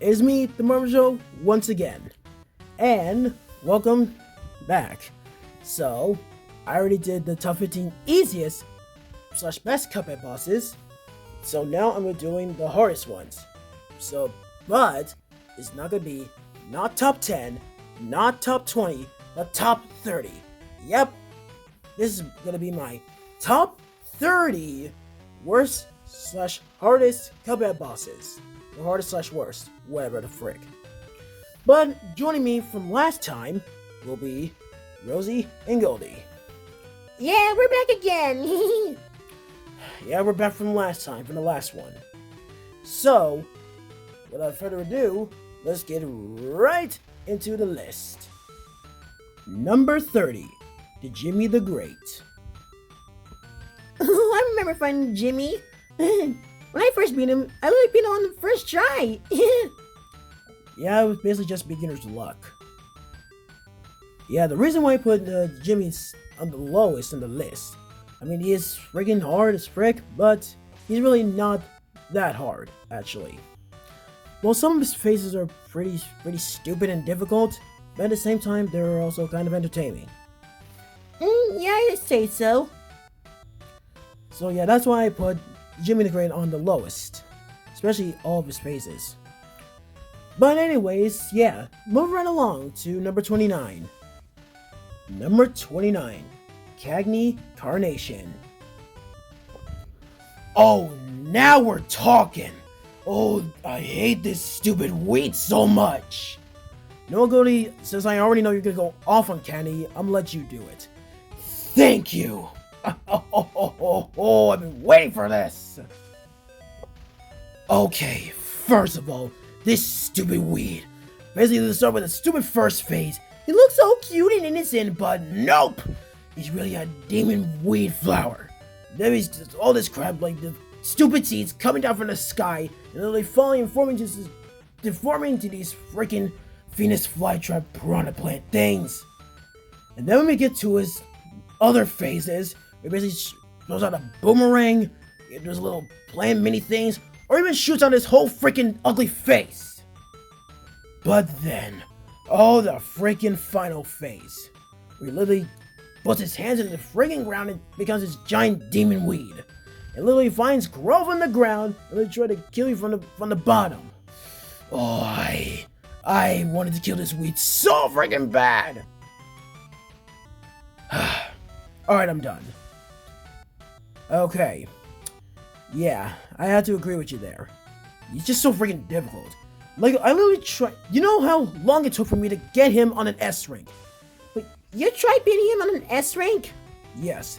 it's me, the Marvel Show, once again. And welcome back. So, I already did the top 15 easiest slash best Cuphead bosses. So now I'm doing the hardest ones. But it's not gonna be not top 10, not top 20, but top 30. Yep, this is gonna be my top 30 worst slash hardest Cuphead bosses. Or hardest slash worst, whatever the frick. But joining me from last time will be Rosy and Goldie. Yeah, we're back again. Yeah, we're back from last time, from the last one. So, without further ado, let's get right into the list. Number 30, the Jimmy the Great. I remember finding Jimmy. When I first beat him, I literally beat him on the first try. Yeah, it was basically just beginner's luck. Yeah, the reason why I put Jimmy's on the lowest on the list, I mean, he is freaking hard as frick, but he's really not that hard, actually. Well, some of his phases are pretty stupid and difficult, but at the same time, they're also kind of entertaining. Yeah, I'd say so. So yeah, that's why I put Jimmy the Great on the lowest, especially all of his phases. But anyways, yeah, moving right along to number 29. Number 29, Cagney Carnation. Oh, now we're talking! Oh, I hate this stupid weed so much! No, Goldie, since I already know you're gonna go off on Cagney, I'm gonna let you do it. Thank you! I've been waiting for this! Okay, first of all, this stupid weed. Basically, let's start with the stupid first phase. He looks so cute and innocent, but nope! He's really a demon weed flower. There is just all this crap, like the stupid seeds coming down from the sky, and literally falling and deforming into these freaking Venus flytrap piranha plant things. And then when we get to his other phases, it basically throws out a boomerang, it does little plant mini things, or even shoots out his whole freaking ugly face. But then, oh, the freaking final phase, where he literally puts his hands in the freaking ground and becomes this giant demon weed. It literally finds growth on the ground and they try to kill you from the bottom. Oh, I wanted to kill this weed so freaking bad. Alright, I'm done. Okay. Yeah, I had to agree with you there. He's just so freaking difficult. Like, I literally tried. You know how long it took for me to get him on an S rank? Wait, you tried beating him on an S rank? Yes.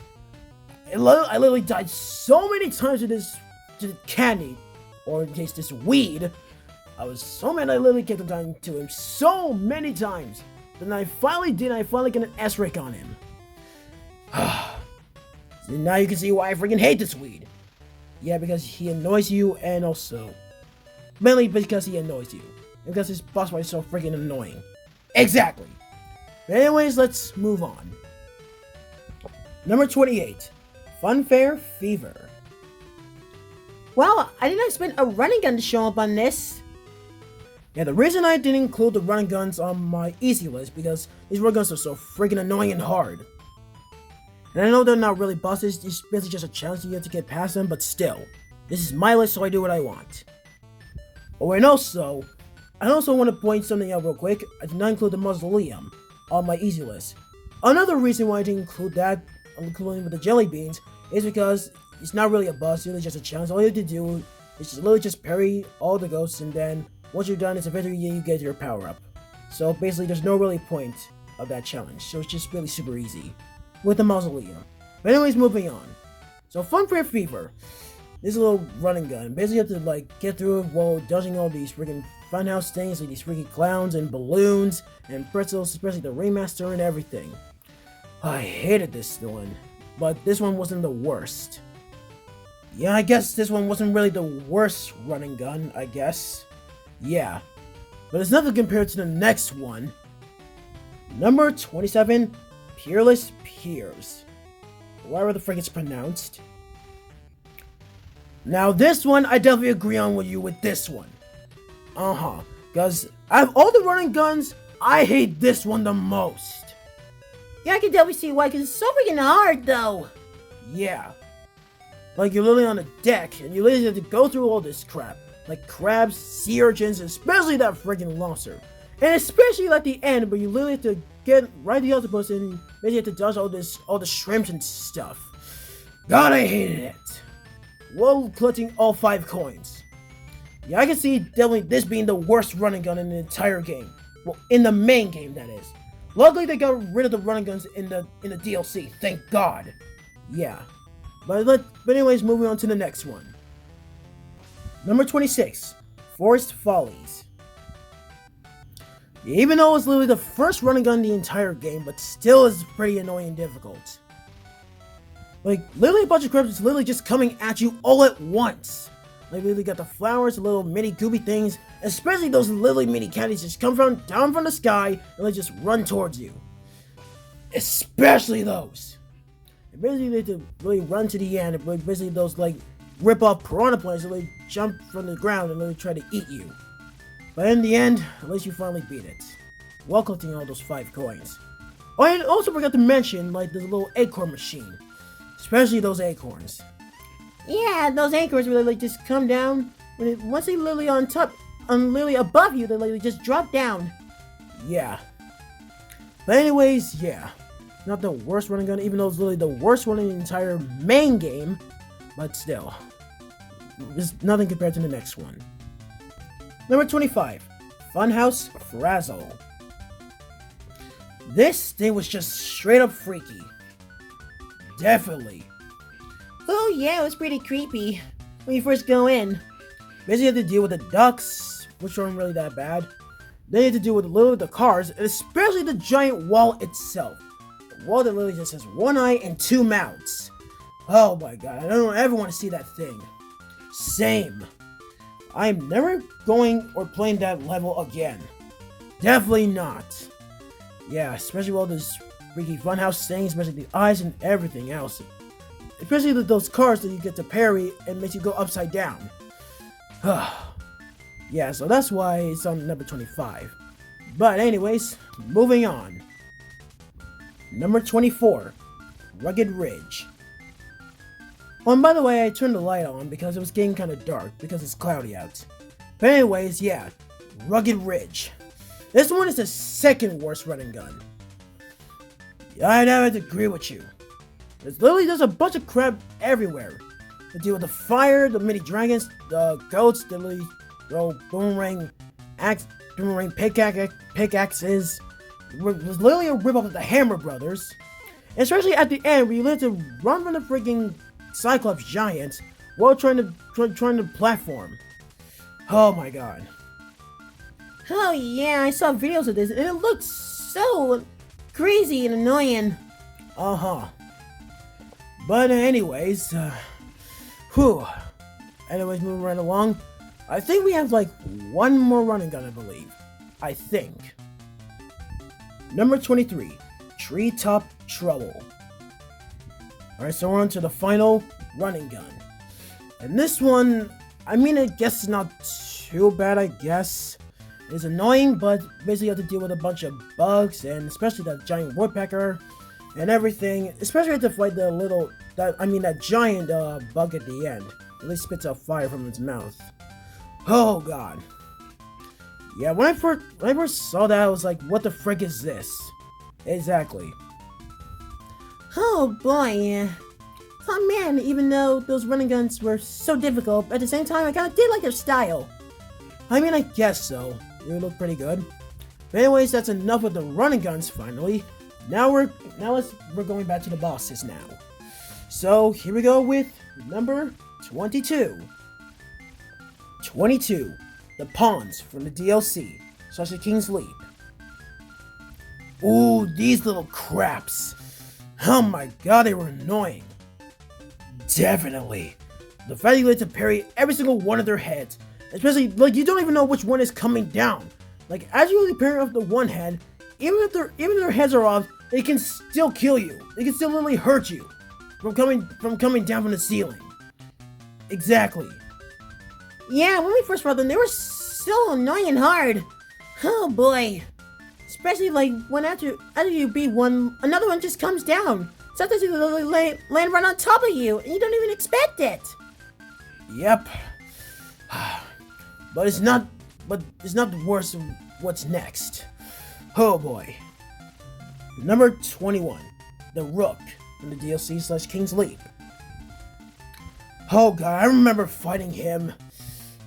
I literally died so many times with this candy, or in case this weed. I was so mad I literally kept dying to him so many times. Then I finally get an S rank on him. So now you can see why I freaking hate this weed. Yeah, because he annoys you, and also mainly because he annoys you. And because his boss fight is so freaking annoying. Exactly. But anyways, let's move on. Number 28, Funfair Fever. Well, I didn't expect a running gun to show up on this. Yeah, the reason I didn't include the running guns on my easy list because these running guns are so freaking annoying and hard. And I know they're not really bosses, it's basically just a challenge you have to get past them, but still. This is my list, so I do what I want. Oh, and also, I also want to point something out real quick. I did not include the Mausoleum on my easy list. Another reason why I didn't include that, including with the jelly beans, is because it's not really a boss, it's really just a challenge. All you have to do is literally just parry all the ghosts, and then once you're done, it's eventually you get your power up. So basically, there's no really point of that challenge, so it's just really super easy with the Mausoleum. But anyways, moving on. So Funfair Fever. This little running gun. Basically you have to like get through it while dodging all these freaking funhouse things, like these freaking clowns and balloons and pretzels, especially the remaster and everything. I hated this one, but this one wasn't the worst. Yeah, I guess this one wasn't really the worst running gun, I guess. Yeah. But it's nothing compared to the next one. Number 27, Peerless Peers. Whatever the frick it's pronounced. Now this one, I definitely agree on with you with this one. Because out of all the running guns, I hate this one the most. Yeah, I can definitely see why, because it's so freaking hard, though. Yeah. Like, you're literally on a deck, and you literally have to go through all this crap. Like crabs, sea urchins, especially that freaking lobster. And especially at the end, where you literally have to get right to the octopus and basically have to dodge all the shrimps and stuff. God, I hated it. While collecting all 5 coins. Yeah, I can see definitely this being the worst running gun in the entire game. Well, in the main game, that is. Luckily, they got rid of the running guns in the DLC. Thank God. Yeah. But anyways, moving on to the next one. Number 26, Forest Follies. Even though it's literally the first running gun in the entire game, but still is pretty annoying and difficult. Like, literally a bunch of crabs is literally just coming at you all at once. Like, literally got the flowers, the little mini goopy things, especially those literally mini candies just come down from the sky and they just run towards you. Especially those. And basically, they have to really run to the end, but basically those, like, rip-off piranha plants that really jump from the ground and really try to eat you. But in the end, at least you finally beat it. While collecting all those 5 coins. Oh, and also forgot to mention, like, the little acorn machine. Especially those acorns. Yeah, those acorns really like just come down. Once they literally on top, literally above you, they literally just drop down. Yeah. But anyways, yeah. Not the worst running gun, even though it's literally the worst one in the entire main game. But still. There's nothing compared to the next one. Number 25. Funhouse Frazzle. This thing was just straight up freaky. Definitely. Oh yeah, it was pretty creepy when you first go in. Basically, you have to deal with the ducks, which aren't really that bad. Then you have to deal with literally the cars, and especially the giant wall itself. The wall that literally just has 1 eye and 2 mouths. Oh my god, I don't ever want to see that thing. Same. I'm never going or playing that level again. Definitely not. Yeah, especially with all those freaky funhouse things, especially the eyes and everything else. Especially those cars that you get to parry and makes you go upside down. Yeah, so that's why it's on number 25. But anyways, moving on. Number 24, Rugged Ridge. Oh, and by the way, I turned the light on because it was getting kind of dark because it's cloudy out. But anyways, yeah, Rugged Ridge. This one is the second worst running gun. I'd have to agree with you. There's a bunch of crap everywhere. They deal with the fire, the mini dragons, the goats, the little boomerang pickaxes. It was literally a rip-off of the Hammer Brothers. And especially at the end, where you had to run from the freaking Cyclops giants while trying to platform. Oh my god. Oh yeah, I saw videos of this and it looked so crazy and annoying. Uh-huh. But anyways, anyways, moving right along. I think we have like one more running gun, I believe. I think. Number 23, Treetop Trouble. Alright, so we're on to the final running gun. And this one, I mean, I guess it's not too bad, I guess. It's annoying, but basically you have to deal with a bunch of bugs, and especially that giant woodpecker, and everything. Especially have to fight that giant bug at the end. At least spits out fire from its mouth. Oh god. Yeah, when I first saw that, I was like, what the frick is this? Exactly. Oh boy, yeah. Oh man, even though those running guns were so difficult, at the same time I kinda did like their style. I mean, I guess so. They look pretty good. But anyways, that's enough of the running guns finally. Now we're going back to the bosses now. So here we go with number 22. 22. The pawns from the DLC, such as King's Leap. Ooh, these little craps. Oh my god, they were annoying. Definitely. The fact that you had to parry every single one of their heads. Especially, like, you don't even know which one is coming down. Like, as you really parry off the one head, even if their heads are off, they can still kill you. They can still literally hurt you from coming down from the ceiling. Exactly. Yeah, when we first fought them, they were so annoying and hard. Oh boy. Especially like when after you beat one, another one just comes down. Sometimes you literally land right on top of you, and you don't even expect it. Yep. But it's not the worst of what's next. Oh boy. Number 21. The Rook from the DLC / King's Leap. Oh god, I remember fighting him.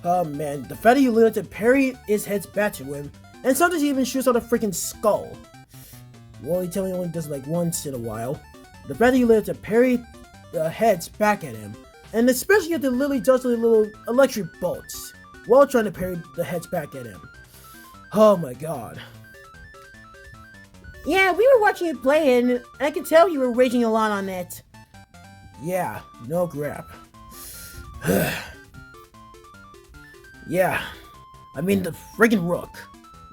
Oh man, the fact that you literally have to parry his heads back to him, and sometimes he even shoots out a freaking skull. Well, he tells me only does it like once in a while. The fact that you literally have to parry the heads back at him, and especially if the literally does the little electric bolts while trying to parry the heads back at him. Oh my god. Yeah, we were watching you play, and I could tell you were raging a lot on it. Yeah, no crap. Yeah, I mean the friggin' Rook.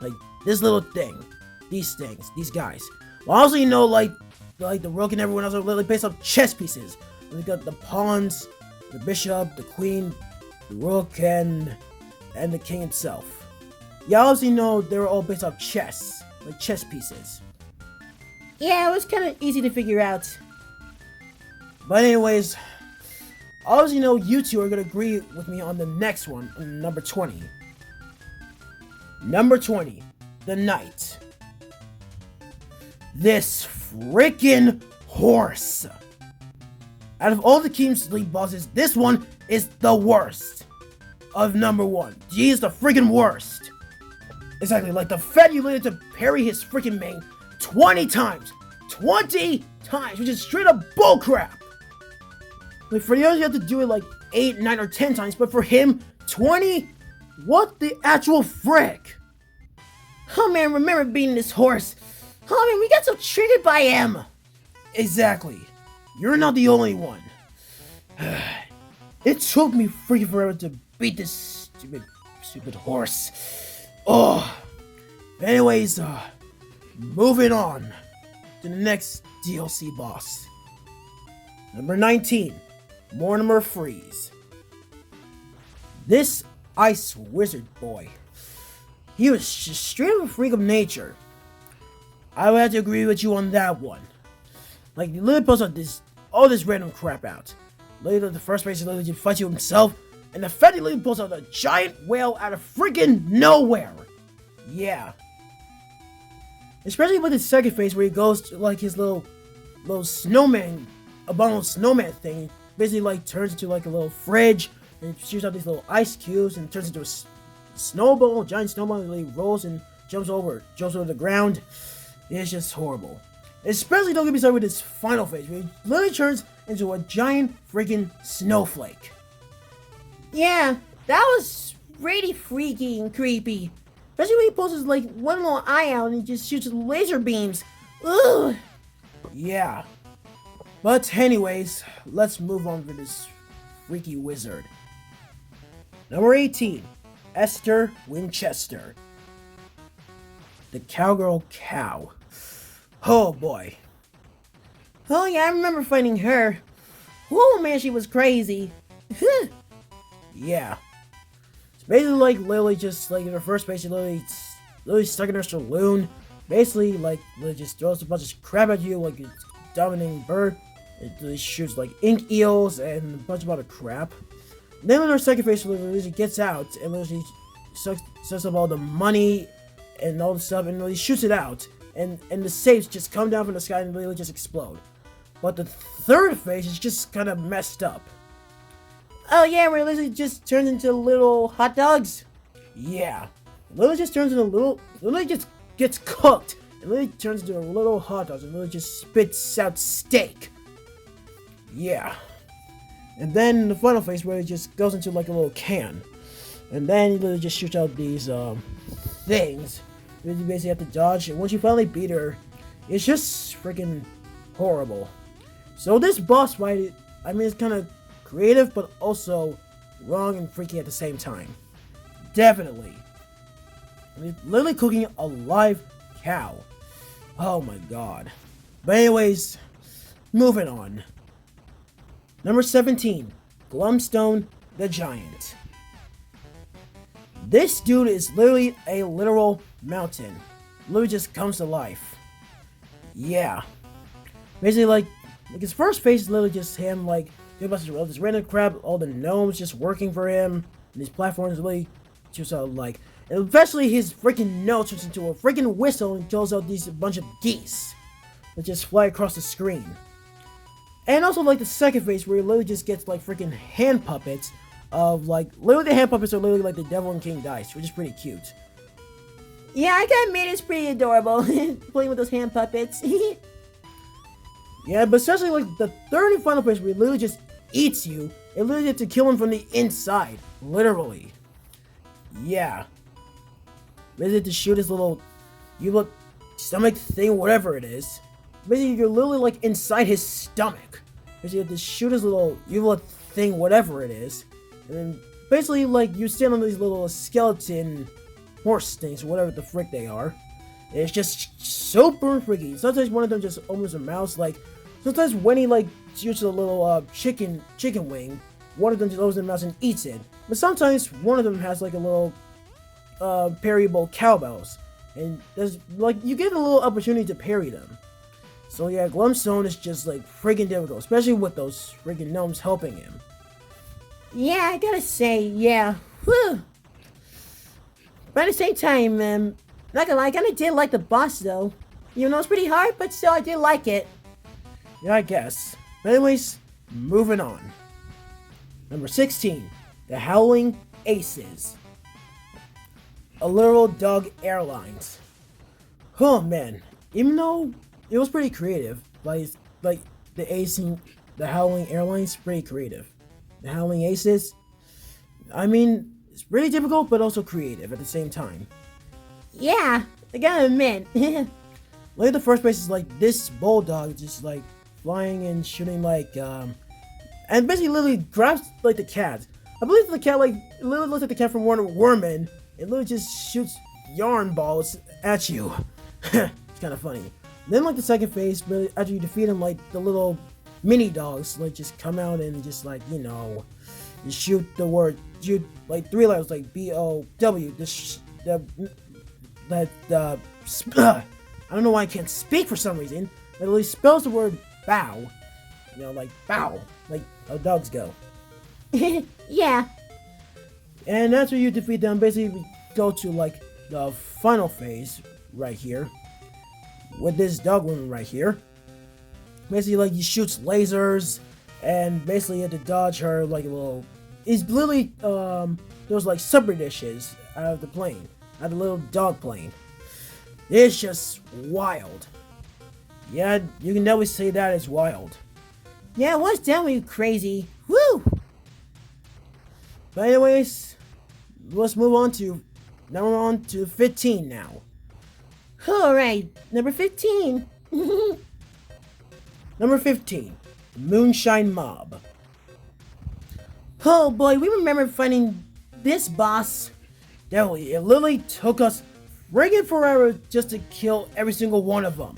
Like, this little thing. These things. These guys. Well, also, you know, like the Rook and everyone else are literally based off chess pieces. We got the pawns, the bishop, the queen, the Rook, and the king himself. You obviously know they were all based off chess. Like, chess pieces. Yeah, it was kind of easy to figure out. But anyways, obviously, you know, you two are gonna agree with me on the next one, on number 20. Number 20, the Knight. This freaking horse. Out of all the King's League bosses, this one is the worst. Of number 1. He's the freaking worst. Exactly, like the fact you literally had to parry his freaking main 20 times. 20 times, which is straight up bullcrap. Like, for the others, you have to do it like 8, 9, or 10 times, but for him, 20? What the actual frick? Oh man, remember beating this horse. Oh man, we got so triggered by him. Exactly. You're not the only one. It took me freaking forever to beat this stupid horse. Oh. Anyways, moving on to the next DLC boss. Number 19. Mortimer Freeze. This ice wizard boy. He was just straight up a freak of nature. I would have to agree with you on that one. Like, he literally pulls out all this random crap out. Later, the first place he literally just fights you himself, and the fact he literally pulls out a giant whale out of freaking nowhere. Yeah. Especially with his second phase where he goes to like his little snowman, abominable snowman thing. Basically like turns into like a little fridge and shoots out these little ice cubes and turns into a snowball, giant snowball, and really rolls and jumps over the ground. It's just horrible. Especially don't get me started with his final phase where he literally turns into a giant freaking snowflake. Yeah, that was really freaky and creepy. Especially when he pulls his like one little eye out and he just shoots laser beams. Ugh. Yeah. But anyways, let's move on to this freaky wizard. Number 18. Esther Winchester. The Cowgirl Cow. Oh boy. Oh yeah, I remember fighting her. Oh man, she was crazy. Yeah. It's basically like Lily just like in her first phase, she literally stuck in her saloon. Basically, like Lily just throws a bunch of crap at you like it's dominating bird. It shoots like ink eels and a bunch of other crap. Then in her second phase, Lily gets out and literally sucks up all the money and all the stuff and really shoots it out. And the safes just come down from the sky and literally just explode. But the third phase is just kind of messed up. Oh yeah, where Lily just turns into little hot dogs. Yeah, Lily just turns into Lily just gets cooked, and Lily turns into a little hot dog, and Lily just spits out steak. Yeah, and then the final phase where it just goes into like a little can, and then Lily just shoots out these things. You basically have to dodge, and once you finally beat her, it's just freaking horrible. So this boss fight, I mean, it's kind of creative, but also wrong and freaky at the same time. Definitely. I mean, literally cooking a live cow. Oh my god. But anyways, moving on. Number 17. Glumstone the Giant. This dude is literally a literal mountain. Literally just comes to life. Yeah. Basically, like his first phase is literally just him, like, doing a bunch of this random crap, all the gnomes just working for him, and these platforms really just, like, and eventually his freaking nose turns into a freaking whistle and kills out these bunch of geese that just fly across the screen. And also, like, the second phase where he literally just gets, like, freaking hand puppets of, like, literally the hand puppets are literally like the Devil and King Dice, which is pretty cute. Yeah, I gotta admit, it's pretty adorable playing with those hand puppets. Yeah, but especially, like, the third and final phase where he literally just eats you, and literally have to kill him from the inside. Literally. Yeah. Basically, to shoot his little, stomach thing, whatever it is. Basically, you're literally, like, inside his stomach. Basically, you have to shoot his little, thing, whatever it is. And then, basically, like, you stand on these little skeleton horse things, or whatever the frick they are. And it's just super freaky. Sometimes one of them just opens a mouse, like, sometimes when he, like, shoots a little, chicken wing, one of them just opens the mouse and eats it. But sometimes one of them has, like, a little, parryable cowbells. And there's, like, you get a little opportunity to parry them. So yeah, Glumstone is just, like, freaking difficult, especially with those freaking gnomes helping him. Yeah, I gotta say, yeah. Whew. But at the same time, not gonna lie, I kinda did like the boss though. Even though it's pretty hard, but still I did like it. Yeah, I guess. But anyways, moving on. Number 16, the Howling Aces. A Literal Dog Airlines. Oh man, even though it was pretty creative, like the Howling Airlines, pretty creative. The Howling Aces, I mean, it's really difficult, but also creative at the same time. Yeah, I gotta admit. Like the first place is like this bulldog just like flying and shooting like and basically literally grabs like the cat. I believe the cat like literally looks at the cat from Wonder Woman. It literally just shoots yarn balls at you. It's kind of funny. Then like the second phase, really after you defeat him, like the little mini dogs like just come out and just like you shoot the word shoot like 3 letters like B-O-W. I don't know why I can't speak for some reason. It at least spells the word bow. Like bow, like how dogs go. Yeah. And that's where you defeat them. Basically, we go to like the final phase right here with this dog woman right here. Basically, like he shoots lasers, and basically you have to dodge her like a little. It's literally those like super dishes out of the plane, out of the little dog plane. It's just wild. Yeah, you can definitely say that is wild. Yeah, what's definitely crazy. Woo! But anyways, let's move on to 15 now. Alright, number 15. Number 15, Moonshine Mob. Oh boy, we remember fighting this boss. Definitely, it literally took us friggin' forever just to kill every single one of them.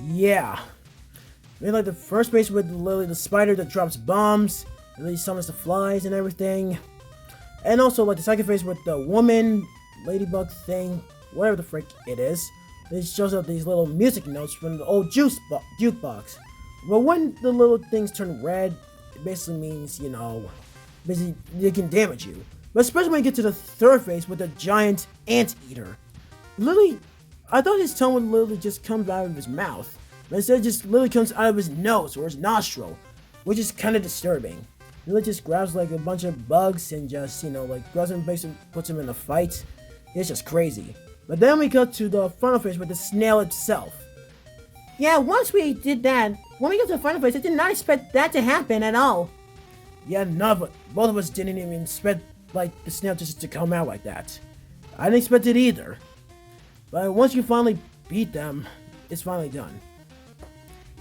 Yeah. I mean, like the first base with literally the spider that drops bombs, and then summons the flies and everything. And also like the second phase with the woman, ladybug thing, whatever the frick it is. It shows up these little music notes from the old jukebox. But when the little things turn red, it basically means, basically it can damage you. But especially when you get to the third phase with the giant anteater. Literally, I thought his tongue would literally just come out of his mouth. But instead it just literally comes out of his nose or his nostril, which is kind of disturbing. He literally just grabs like a bunch of bugs and just, like grabs him and basically puts him in a fight. It's just crazy. But then we got to the final phase with the snail itself. Yeah, once we did that, when we got to the final phase, I did not expect that to happen at all. Yeah, both of us didn't even expect like the snail just to come out like that. I didn't expect it either. But once you finally beat them, it's finally done.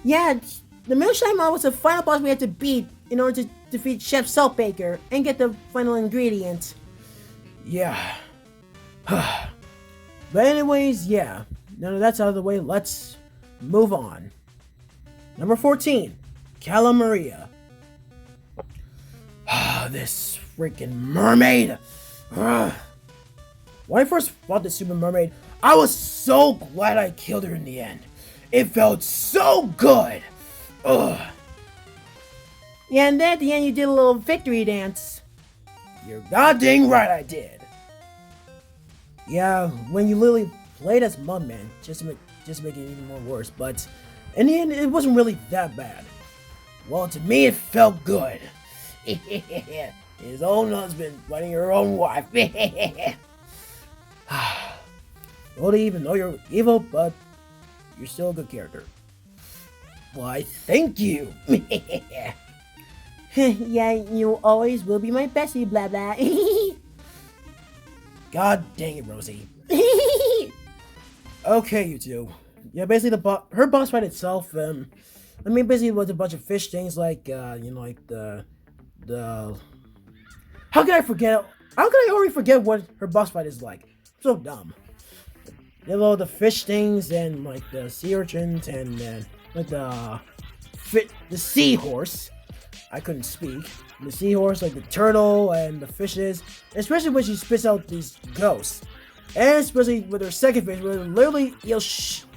Yeah, the Moonshine Mob was the final boss we had to beat in order to defeat Chef Saltbaker and get the final ingredient. Yeah. But anyways, yeah. Now that's out of the way, let's move on. Number 14, Cala Maria. This freaking mermaid. When I first fought the Super Mermaid, I was so glad I killed her in the end. It felt so good. Ugh. Yeah, and then at the end you did a little victory dance. You're goddamn right I did. Yeah, when you literally played as Mudman, just to make it even more worse, but in the end it wasn't really that bad. Well, to me it felt good. His own husband fighting her own wife. Goldie, even though you're evil, but you're still a good character. Why, thank you. Yeah, you always will be my bestie, blah blah. God dang it, Rosie. Okay, you two. Yeah, basically her boss fight itself, basically it was a bunch of fish things like, like the how can I forget? How can I already forget what her boss fight is like? I'm so dumb. The fish things and like the sea urchins and like the seahorse. I couldn't speak. The seahorse, like the turtle and the fishes, especially when she spits out these ghosts. And especially with her second fish, where literally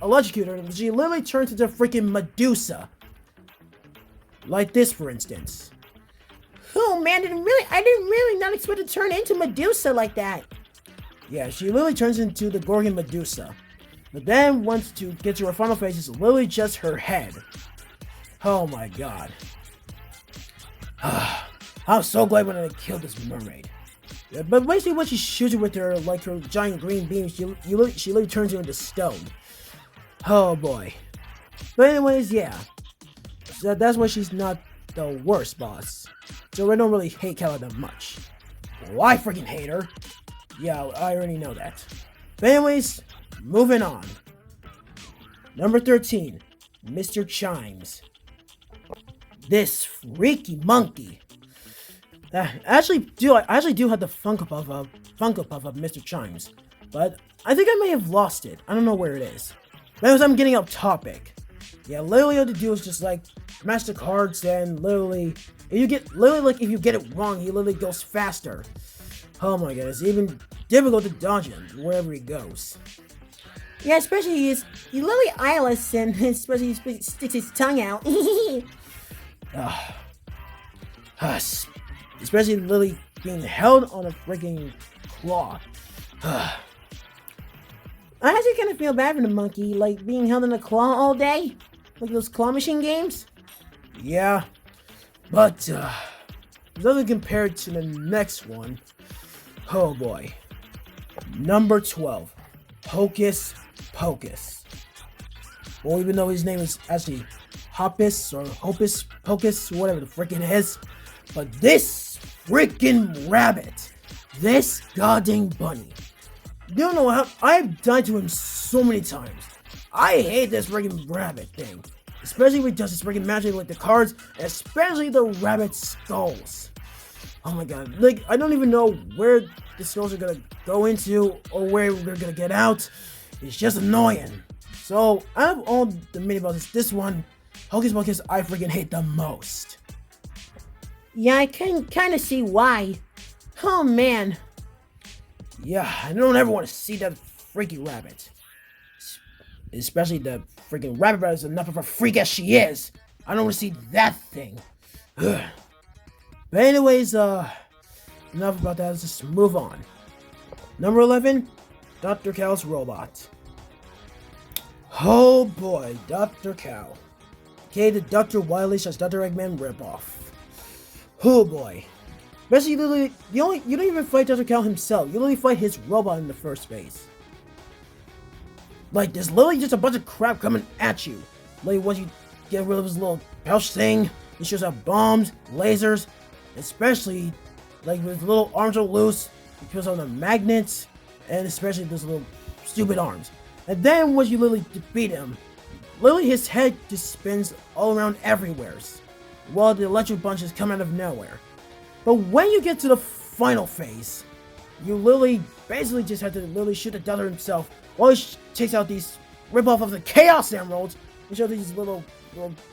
electrocute her, she literally turns into freaking Medusa. Like this, for instance. Oh man, I didn't really not expect to turn into Medusa like that. Yeah, she literally turns into the Gorgon Medusa. But then once to get to her final phase, it's literally just her head. Oh my god. I was so glad when I killed this mermaid. Yeah, but basically when she shoots her with her giant green beam, she literally turns her into stone. Oh boy. But anyways, yeah. So that's why she's not the worst boss. So I don't really hate Kala that much. Well, I freaking hate her. Yeah, I already know that. But anyways, moving on. Number 13, Mr. Chimes. This freaky monkey. I actually do have the Funko Puff of Mr. Chimes, but I think I may have lost it. I don't know where it is. But as I'm getting off topic, yeah, literally all to do is just like smash the cards and literally if you get it wrong, he literally goes faster. Oh my god, it's even difficult to dodge him wherever he goes. Yeah, especially he literally eyeless and especially he sticks his tongue out. Especially literally being held on a freaking claw. I actually kind of feel bad for the monkey, like being held in a claw all day, like those claw machine games. Yeah, but nothing compared to the next one. Oh boy. Number 12, Hocus Pocus. Well, even though his name is actually Hoppus or Hopus Pocus, whatever the freaking is. But this freaking rabbit, this goddamn bunny, you don't know how I've died to him so many times. I hate this freaking rabbit thing, especially when he does this freaking magic with the cards, especially the rabbit skulls. Oh my god, like I don't even know where the skulls are gonna go into or where they're gonna get out. It's just annoying. So out of all the mini bosses, this one, Hocus Pocus, I freaking hate the most. Yeah, I can kind of see why. Oh man. Yeah, I don't ever want to see that freaky rabbit. Especially the freaking rabbit is enough of a freak as she is. I don't want to see that thing. Ugh. But anyways, enough about that. Let's just move on. Number 11, Dr. Cow's robot. Oh boy, Dr. Cow. Okay, the Dr. Wily / Dr. Eggman ripoff. Oh boy. Basically, you don't even fight Dr. Cow himself. You literally fight his robot in the first phase. Like, there's literally just a bunch of crap coming at you. Like, once you get rid of his little pouch thing, he shoots out bombs, lasers, especially, like, with his little arms are loose, he pulls out the magnets, and especially those little stupid arms. And then once you literally defeat him, literally his head just spins all around everywhere, while the electric bunches come out of nowhere. But when you get to the final phase, you literally basically just have to literally shoot the Doctor himself while he takes out these ripoff of the Chaos Emeralds and show these little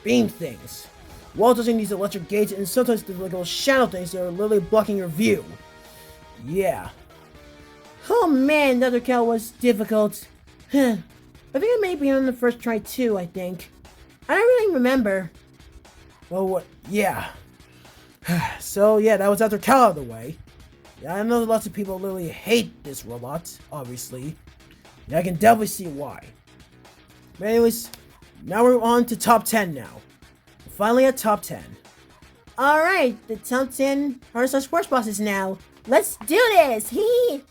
beam things. While touching these electric gates and sometimes the little shadow things that are literally blocking your view. Yeah. Oh man, the other cow was difficult. Huh. I think I may be on the first try too, I think. I don't really remember. Well, what? Yeah. So, yeah, that was after Cal out of the way. Yeah, I know lots of people literally hate this robot, obviously. Yeah, I can definitely see why. But anyways, now we're on to top 10 now. Finally at top 10. Alright, the top 10 hardest sports bosses now. Let's do this! Hee!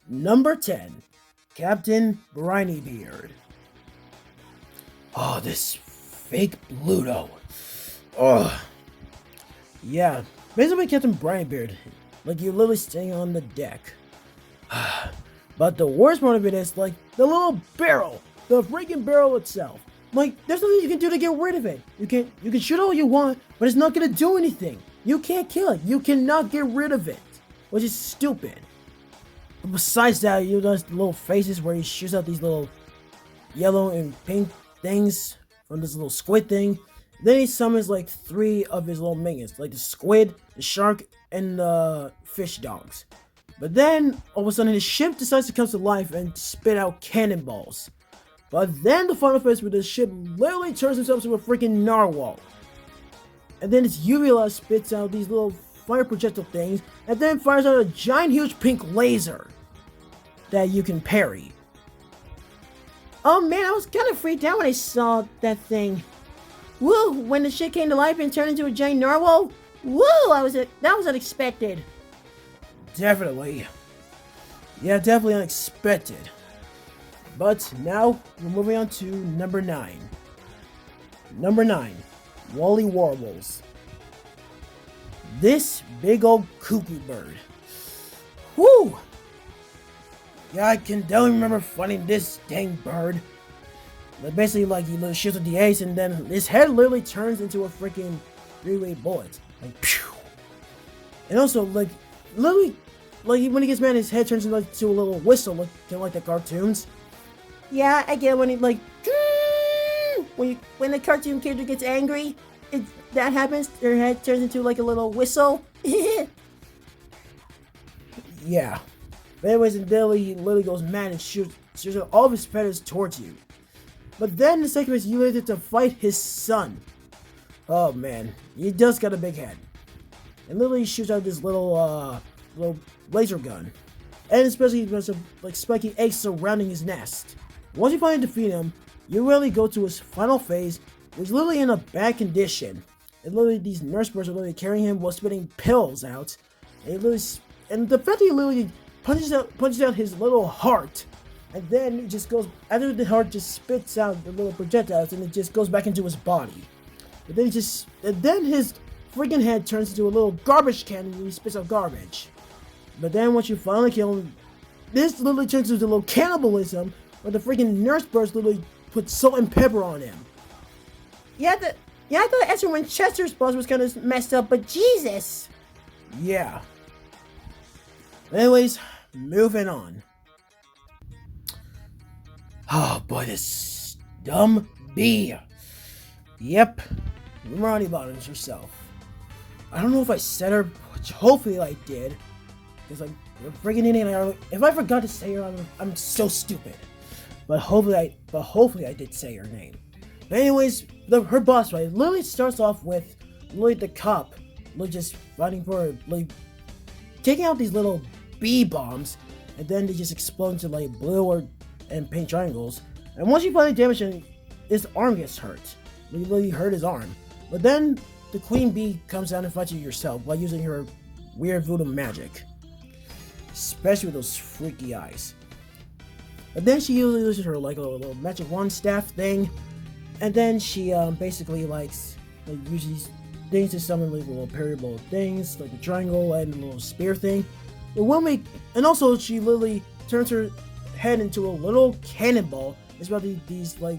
Number 10, Captain Briny Beard. Oh, this fake Bluto. Oh. Yeah, basically Captain Briny Beard. Like, you're literally staying on the deck. But the worst part of it is, like, the little barrel. The freaking barrel itself. Like, there's nothing you can do to get rid of it. You can shoot all you want, but it's not gonna do anything. You can't kill it. You cannot get rid of it. Which is stupid. But besides that, you know those little faces where he shoots out these little yellow and pink things from this little squid thing. Then he summons like 3 of his little minions, like the squid, the shark, and the fish dogs. But then, all of a sudden, his ship decides to come to life and spit out cannonballs. But then the final phase where the ship literally turns himself into a freaking narwhal. And then its uvula spits out these little fire projectile things, and then fires out a giant huge pink laser that you can parry. Oh man, I was kind of freaked out when I saw that thing. Woo! When the shit came to life and turned into a giant narwhal. Woo! That was unexpected. Definitely. Yeah, definitely unexpected. But now, we're moving on to number 9. Number 9, Wally Warbles. This big old cuckoo bird. Whoo! Yeah, I can definitely remember fighting this dang bird. But basically, like, he literally shoots with the ace, and then his head literally turns into a freaking 3-way bullet. Like, pew! And also, like, literally, like, when he gets mad, his head turns into, like, to a little whistle, like, kind of like the cartoons. Yeah, I get when he like when the cartoon character gets angry, that happens. Their head turns into like a little whistle. Yeah. But anyways, in Billy, he literally goes mad and shoots all of his feathers towards you. But then in the second phase, you literally have to fight his son. Oh man, he does got a big head. And literally shoots out this little laser gun. And especially there's some like spiky eggs surrounding his nest. Once you finally defeat him, you really go to his final phase, which is literally in a bad condition. And literally these nurse birds are literally carrying him while spitting pills out. And the fact that he literally punches out his little heart, and then it just goes after the heart just spits out the little projectiles, and it just goes back into his body. And then his freaking head turns into a little garbage can, and he spits out garbage. But then once you finally kill him, this literally turns into a little cannibalism, where the freaking nurse birds literally put salt and pepper on him. I thought Ezra Winchester's boss was kind of messed up, but Jesus. Yeah. Anyways, moving on. Oh boy, this dumb bee. Yep, Ronnie Bottoms herself. I don't know if I said her, which hopefully I did. Because like, freaking idiot, if I forgot to say her, I'm so stupid. But hopefully I did say her name. But anyways, her boss fight literally starts off with literally the cop literally just fighting for like taking out these little bee bombs, and then they just explode into like blue and pink triangles. And once you finally damage him, his arm gets hurt. You literally hurt his arm. But then the queen bee comes down and fights you yourself by using her weird voodoo magic, especially with those freaky eyes. But then she usually uses her like a little magic wand staff thing, and then she basically uses these things to summon like little parable things, like a triangle and a little spear thing. And also she literally turns her head into a little cannonball. It's about these like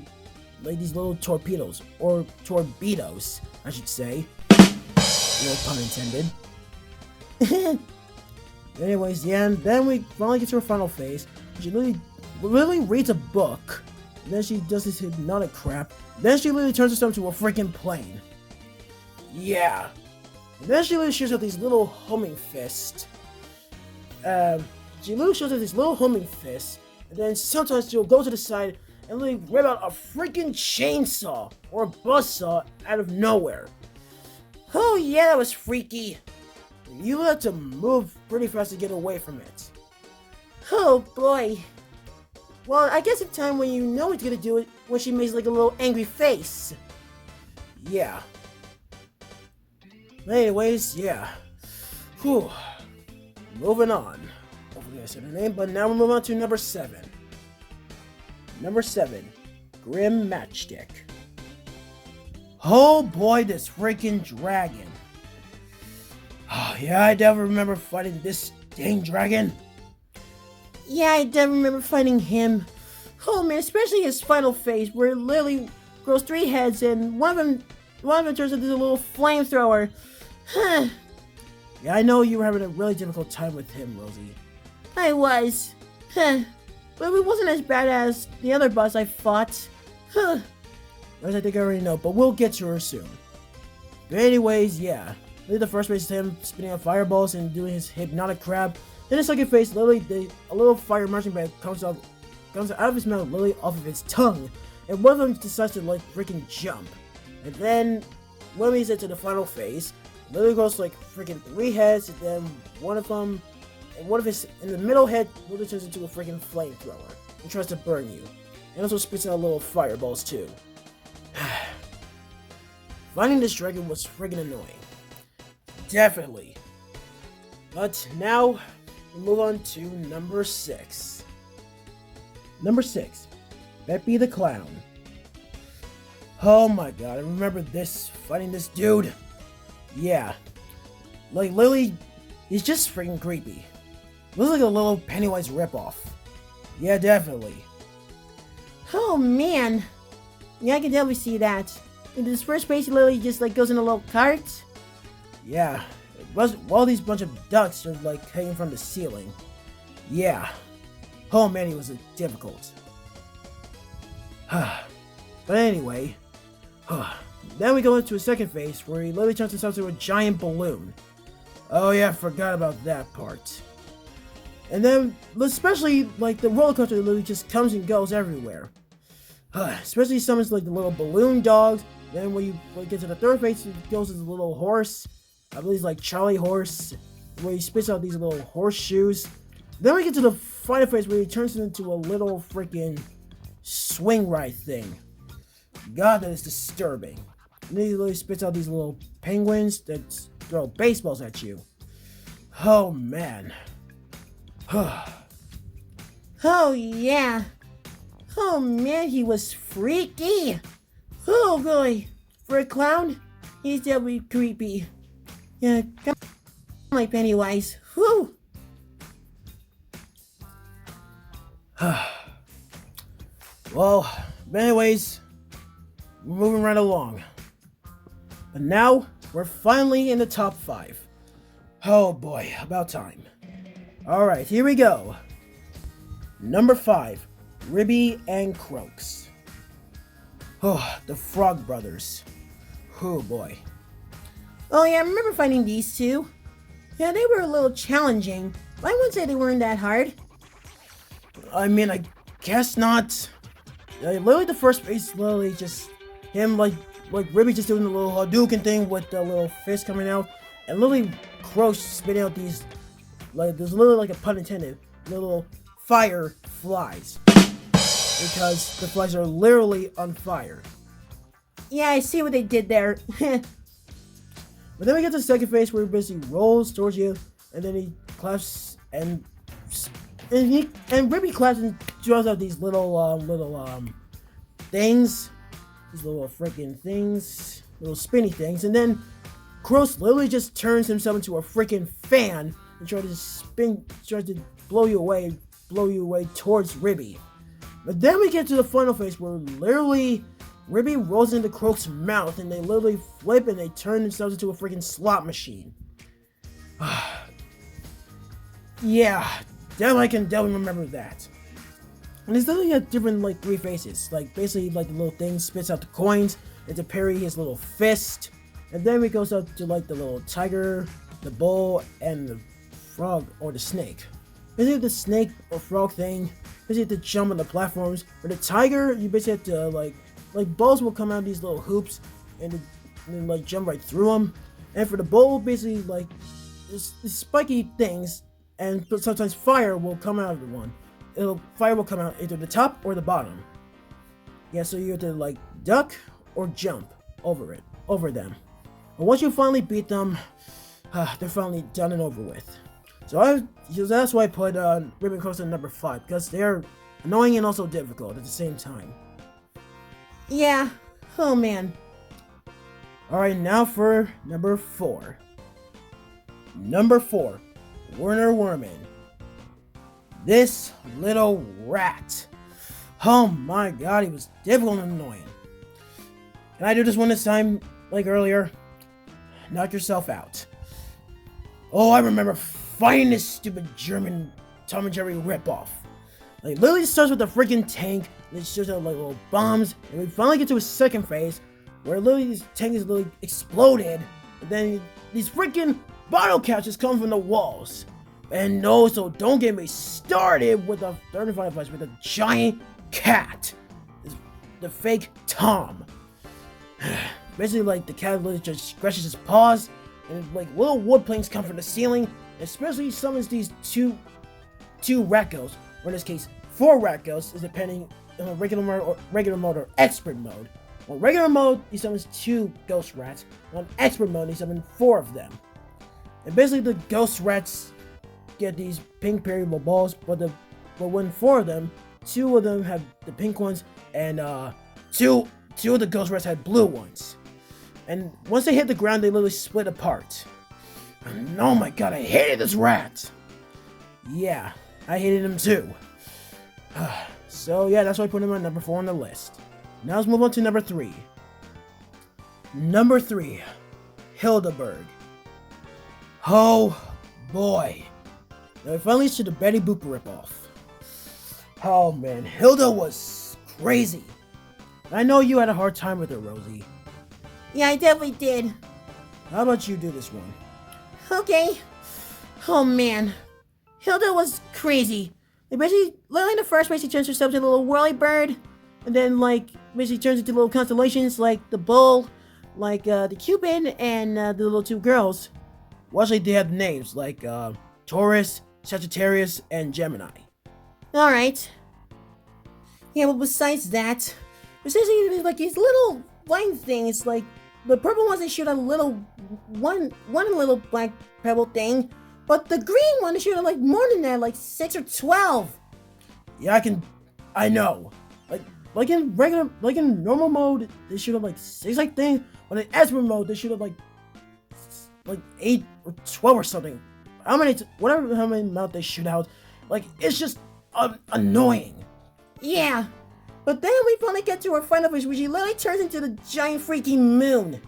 these little torpedoes or torpedoes, I should say. No pun intended. Anyways, yeah, and then we finally get to her final phase. She literally reads a book. And then she does this hypnotic crap. Then she literally turns herself into a freaking plane. Yeah. And then she literally shoots out these little homing fists. she literally shows us this little homing fist, and then sometimes she'll go to the side and literally rip out a freaking chainsaw or a buzzsaw out of nowhere. Oh yeah, that was freaky. You have to move pretty fast to get away from it. Oh boy. Well, I guess it's time when you know it's gonna do it when she makes like a little angry face. Yeah. Anyways, yeah. Whew. Moving on. Hopefully I said her name, but now we're moving on to number 7. Number 7. Grim Matchstick. Oh boy, this freaking dragon. Oh yeah, I never remember fighting this dang dragon. Yeah, I don't remember fighting him. Oh man, especially his final phase where it literally grows 3 heads and one of them turns into a little flamethrower. Huh. Yeah, I know you were having a really difficult time with him, Rosie. I was. Huh. But it wasn't as bad as the other boss I fought. Huh. As I think I already know, but we'll get to her soon. But anyways, yeah. Literally the first phase is him spinning out fireballs and doing his hypnotic crab. Then the second phase, literally a little fire marching band comes out of his mouth, literally off of his tongue. And one of them decides to like freaking jump. And then when we get to the final phase, literally goes like freaking 3 heads, and then one of his in the middle head literally turns into a freaking flamethrower and tries to burn you. And also spits out little fireballs too. Finding this dragon was friggin' annoying. Definitely. But now, we move on to number 6. Number 6. Beppy the Clown. Oh my god, I remember this, fighting this dude. Yeah. Like, literally, he's just freaking creepy. Looks like a little Pennywise ripoff. Yeah, definitely. Oh man. Yeah, I can definitely see that. In this first phase, he literally just like goes in a little cart. Yeah. While these bunch of ducks are like hanging from the ceiling. Yeah. Oh man, he was difficult. But anyway. Then we go into a second phase where he literally turns himself into a giant balloon. Oh yeah, I forgot about that part. And then, especially like the roller coaster literally just comes and goes everywhere. Especially summons like the little balloon dogs. Then when you get to the third phase, it goes as a little horse. I believe it's like Charlie Horse, where he spits out these little horseshoes. Then we get to the final phase where he turns it into a little freaking swing ride thing. God, that is disturbing. And then he literally spits out these little penguins that throw baseballs at you. Oh man. Oh yeah. Oh man, he was freaky. Oh boy. For a clown, he's definitely creepy. Yeah, kind of like Pennywise. Whew. Well, anyways, we're moving right along. But now, we're finally in the top 5. Oh boy, about time. Alright, here we go. Number 5, Ribby and Croaks. Oh, the Frog Brothers. Oh boy. Oh yeah, I remember finding these two. Yeah, they were a little challenging, but I wouldn't say they weren't that hard. I mean, I guess not. Literally the first phase, literally just him like Ribby just doing the little Hadouken thing with the little fist coming out, and literally Croaks spitting out these, like, there's literally like a pun intended, little fire flies. Because the flies are literally on fire. Yeah, I see what they did there. But then we get to the second phase where he basically rolls towards you, and then he claps and Ribby claps and draws out these little things, these little freaking things, little spinny things, and then Croaks literally just turns himself into a freaking fan and tries to blow you away towards Ribby. But then we get to the final phase where literally Ribby rolls into Croaks' mouth and they literally flip and they turn themselves into a freaking slot machine. Yeah, I can definitely remember that. And there's literally a different like 3 phases. Like basically like the little thing spits out the coins and to parry his little fist. And then it goes up to like the little tiger, the bull, and the frog or the snake. Basically, the snake or frog thing, basically have to jump on the platforms. For the tiger, you basically have to like balls will come out of these little hoops and then like jump right through them. And for the bull, basically like this spiky things, and sometimes fire will come out of the one. Fire will come out either the top or the bottom. Yeah, so you have to like duck or jump over them. But once you finally beat them, they're finally done and over with. So that's why I put Ribbon Coaster number 5, because they're annoying and also difficult at the same time. Yeah. Oh man. Alright, now for number 4. Number 4, Werner Werman. This little rat. Oh my god, he was difficult and annoying. Can I do this one this time, like earlier? Knock yourself out. Oh, I remember fighting this stupid German Tom and Jerry ripoff. Like, literally starts with a freaking tank, and it shoots out like little bombs, and we finally get to a second phase, where literally this tank is literally exploded, and then these freaking bottle caps come from the walls. And no, so don't get me started with the 35 fights with a giant cat. The fake Tom. Basically, like, the cat literally just scratches his paws, and like little wood planks come from the ceiling, especially summons these two rat ghosts, or in this case, 4 rat ghosts, is depending on regular mode or expert mode. On regular mode, he summons 2 ghost rats. On expert mode, he summons 4 of them. And basically, the ghost rats get these pink variable balls, but when 4 of them, 2 of them have the pink ones, and 2 of the ghost rats had blue ones. And once they hit the ground, they literally split apart. And oh my god, I hated this rat! Yeah, I hated him too. So yeah, that's why I put him on number 4 on the list. Now let's move on to number 3. Number 3, Hildeberg. Oh boy. Now it finally leads to the Betty Boop ripoff. Oh man, Hilda was crazy. I know you had a hard time with her, Rosie. Yeah, I definitely did. How about you do this one? Okay. Oh man. Hilda was crazy. Like, basically, literally in the first place, she turns herself into a little whirly bird. And then, like, basically turns into little constellations like the bull, like the Cupid, and the little 2 girls. Well, actually, they have names like Taurus, Sagittarius, and Gemini. Alright. Yeah, but besides that, there's like these little flying things, like the purple ones, they shoot a little one little black pebble thing, but the green one, they shoot like more than that, like 6 or 12. Yeah, I know. Like in normal mode, they shoot like 6 like things, but in expert mode, they shoot like 8 or 12 or something. How many amount they shoot out, like, it's just annoying. Yeah. But then we finally get to our final phase, where she literally turns into the giant freaking moon.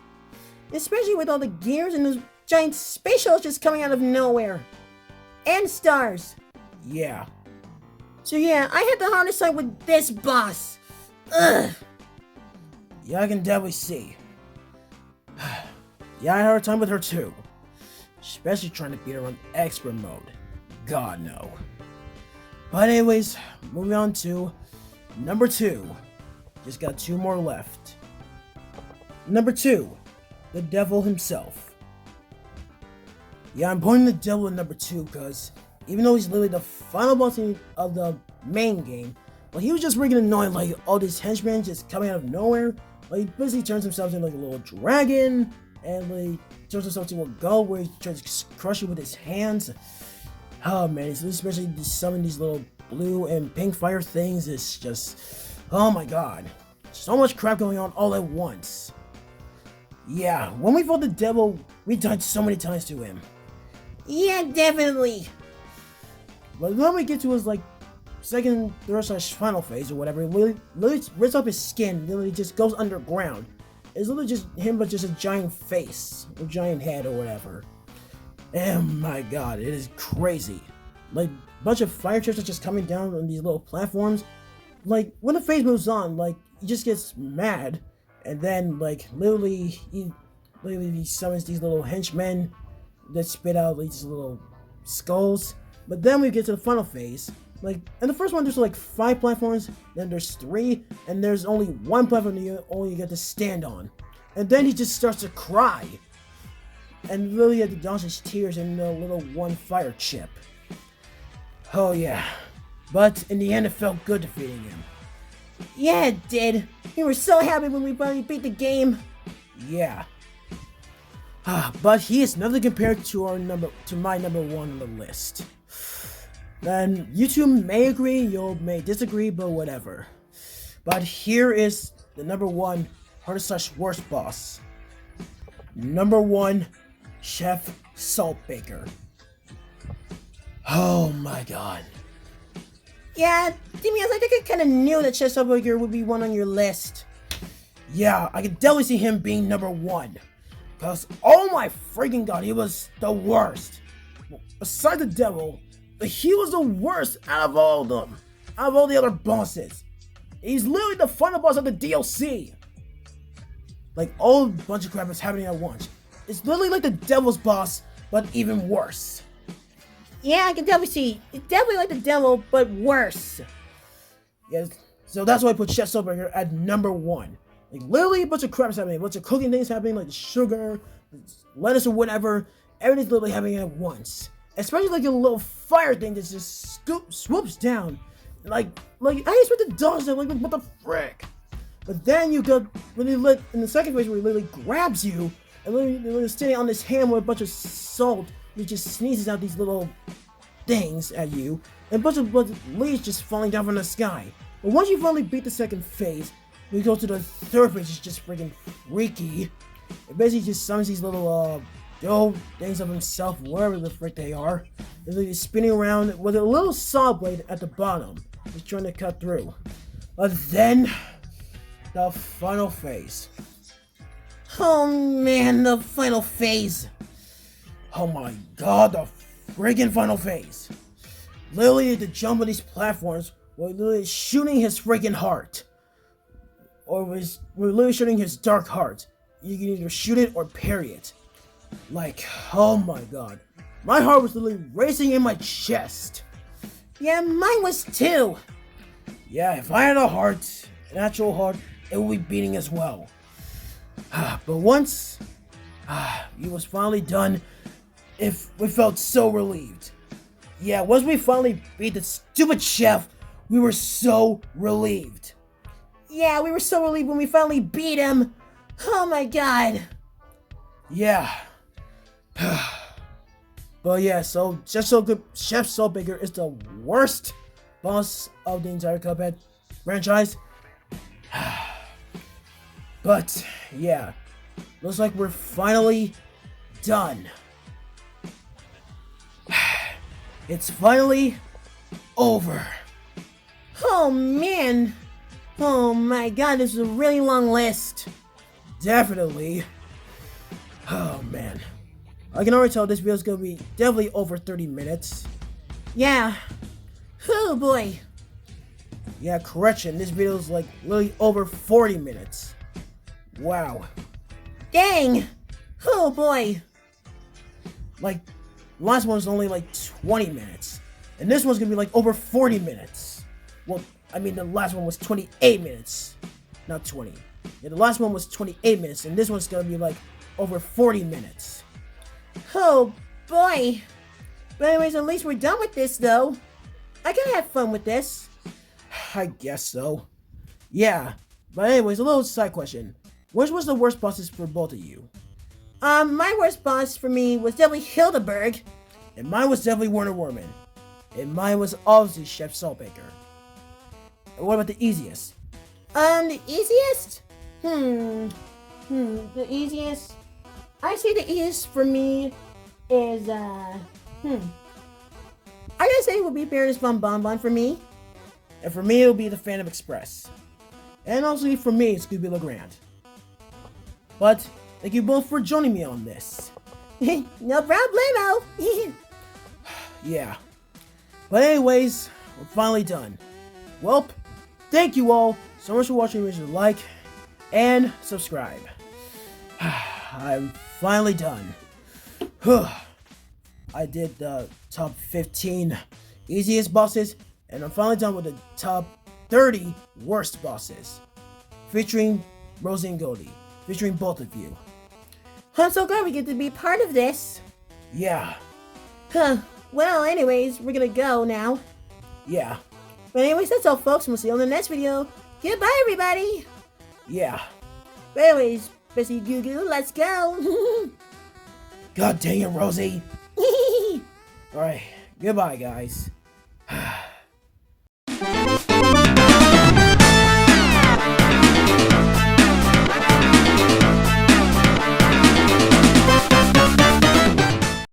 Especially with all the gears and those giant space shuttles just coming out of nowhere. And stars. Yeah. So yeah, I had the hardest time with this boss. Ugh. Yeah, I can definitely see. Yeah, I had a hard time with her too. Especially trying to beat her on expert mode. God no. But anyways, moving on to number 2. Just got 2 more left. Number 2, the devil himself. Yeah, I'm putting the devil in number 2 because even though he's literally the final boss of the main game, but he was just freaking annoying, like all these henchmen just coming out of nowhere. Like, he basically turns himself into like a little dragon, and like turns himself into a goat where he tries to crush it with his hands. Oh man, he's especially summoning these little blue and pink fire things. It's just, oh my god, so much crap going on all at once. Yeah, when we fought the devil, we died so many times to him. Yeah, definitely. But when we get to his like second, third / final phase or whatever, literally rips up his skin, literally just goes underground. It's literally just him, but just a giant face or giant head or whatever. Oh my god, it is crazy. Like, a bunch of fire chips are just coming down on these little platforms. Like, when the phase moves on, like, he just gets mad, and then like literally he summons these little henchmen that spit out these little skulls, But then we get to the final phase. Like, in the first one, there's like 5 platforms, then there's 3, and there's only 1 platform you only get to stand on. And then he just starts to cry. And really had to dodge his tears in the little one fire chip. Oh yeah. But in the end, it felt good defeating him. Yeah, it did. We were so happy when we finally beat the game. Yeah. But he is nothing compared to my number 1 on the list. And you two may agree, you may disagree, but whatever. But here is the number 1 hardest / worst boss. Number 1, Chef Saltbaker. Oh my god. Yeah, Demian, I think I kind of knew that Chef Saltbaker would be one on your list. Yeah, I can definitely see him being number 1. Cause, oh my freaking god, he was the worst. Besides the devil, he was the worst out of all of them. Out of all the other bosses. He's literally the final boss of the DLC. Like, all a bunch of crap is happening at once. It's literally like the devil's boss, but even worse. Yeah, I can definitely see. It's definitely like the devil, but worse. Yes, so that's why I put Chef Saltbaker at number 1. Like, literally a bunch of crap is happening, a bunch of cooking things happening, like sugar, lettuce or whatever. Everything's literally happening at once. Especially like a little fire thing that just swoops down. Like I expect to dodge that, like what the frick? But then you got really lit in the second phase where he literally grabs you and literally standing on this hand with a bunch of salt. He just sneezes out these little things at you, and a bunch of leaves just falling down from the sky. But once you finally beat the second phase, we go to the third phase, it's just freaking freaky. It basically just summons these little dough things of himself, wherever the frick they are. They're like spinning around with a little saw blade at the bottom, just trying to cut through. But then, the final phase. Oh man, the final phase. Oh my god, the friggin' final phase. Literally to jump on these platforms, we're literally shooting his friggin' heart. Or we're literally shooting his dark heart. You can either shoot it or parry it. Like, oh my god. My heart was literally racing in my chest. Yeah, mine was too. Yeah, if I had a heart, an actual heart, it would be beating as well. But once it was finally done, we felt so relieved. Yeah, once we finally beat the stupid chef, we were so relieved. Yeah, we were so relieved when we finally beat him. Oh my god. Yeah. But yeah, so Chef Saltbaker is the worst boss of the entire Cuphead franchise. But yeah, looks like we're finally done. It's finally over. Oh man. Oh my god, this is a really long list. Definitely. Oh man. I can already tell this video is gonna be definitely over 30 minutes. Yeah. Oh boy. Yeah, correction, this video is like literally over 40 minutes. Wow. Dang. Oh boy. Like, the last one was only like 20 minutes. And this one's gonna be like over 40 minutes. Well, I mean, the last one was 28 minutes. Not 20. Yeah, the last one was 28 minutes, and this one's gonna be like over 40 minutes. Oh boy. But anyways, at least we're done with this though. I gotta have fun with this. I guess so. Yeah. But anyways, a little side question. Which was the worst bosses for both of you? My worst boss for me was definitely Hildeberg. And mine was definitely Werner Werman. And mine was obviously Chef Saltbaker. And what about the easiest? The easiest? The easiest? I say the easiest for me is, I gotta say it would be Paris Von Bonbon for me. And for me, it would be the Phantom Express. And also for me, it's Scooby Legrand. But, thank you both for joining me on this. No problemo. Yeah. But anyways, we're finally done. Welp, thank you all so much for watching. Make sure to like and subscribe. I'm finally done. I did the top 15 easiest bosses, and I'm finally done with the top 30 worst bosses, featuring Rosy and Goldie, featuring both of you. I'm so glad we get to be part of this. Yeah, Huh. Well, anyways, we're gonna go now. yeah, But anyways, that's all, folks. We'll see you on the next video. Goodbye, everybody. yeah. But anyways, Bessie Goo Goo, let's go. God dang it, Rosie. Alright, goodbye, guys.